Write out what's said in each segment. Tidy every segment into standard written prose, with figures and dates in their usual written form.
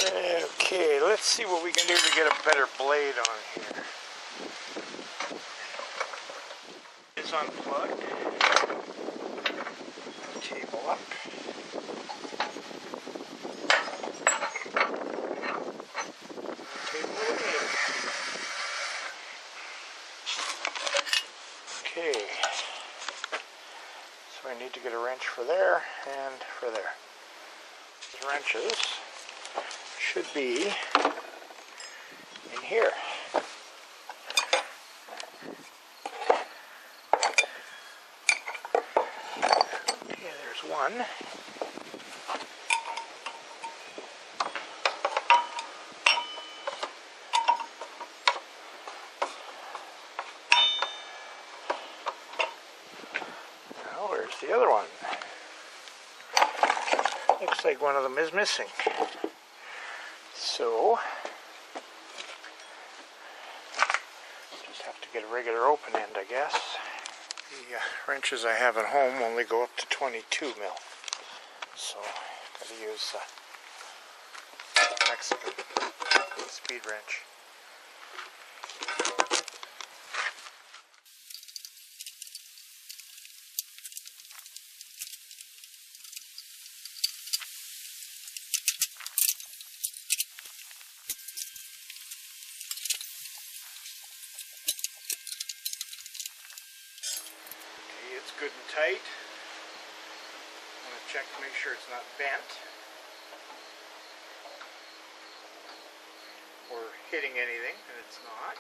Okay, let's see what we can do to get a better blade on here. It's unplugged. Cable up. Cable in. Okay. So I need to get a wrench for there and for there. These wrenches should be in here. Okay, there's one. Now, where's the other one? Looks like one of them is missing. So, just have to get a regular open end, I guess. The wrenches I have at home only go up to 22 mil. So, gotta use Mexican speed wrench. It's good and tight. I'm going to check to make sure it's not bent or hitting anything, and it's not.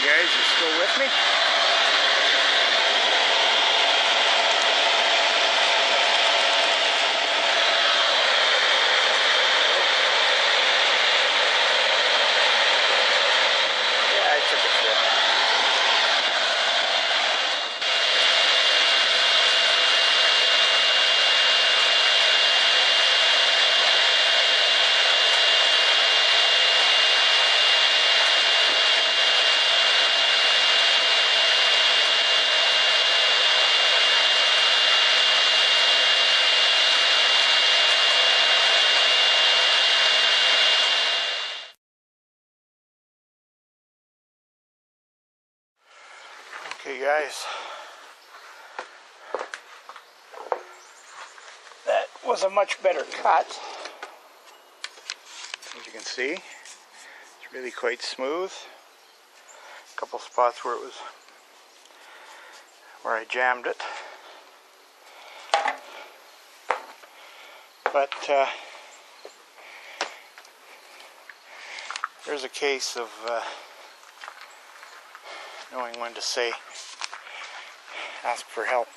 Guys, you still with me? Yeah, I took it there. Okay guys, that was a much better cut. As you can see, it's really quite smooth. A couple spots where I jammed it. But there's a case of knowing when to say, ask for help.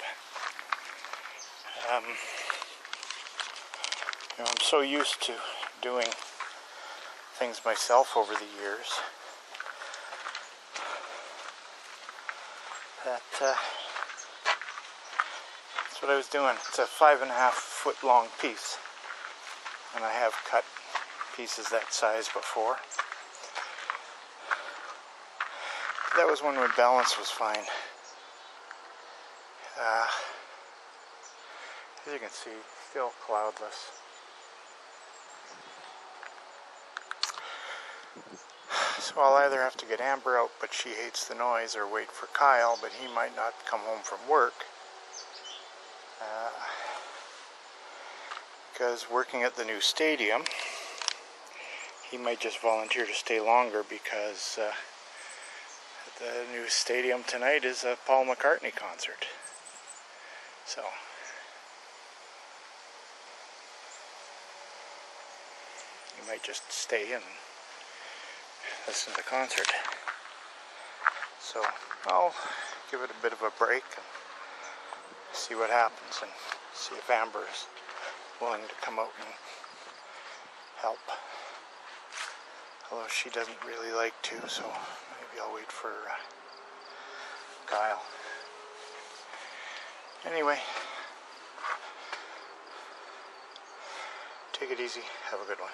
You know, I'm so used to doing things myself over the years that that's what I was doing. It's a 5.5 foot long piece, and I have cut pieces that size before. That was when my balance was fine. As you can see, still cloudless. So I'll either have to get Amber out, but she hates the noise, or wait for Kyle, but he might not come home from work. Because working at the new stadium, he might just volunteer to stay longer because the new stadium tonight is a Paul McCartney concert. So you might just stay and listen to the concert. So I'll give it a bit of a break and see what happens, and see if Amber is willing to come out and help. Although she doesn't really like to, so maybe I'll wait for Kyle. Anyway, take it easy. Have a good one.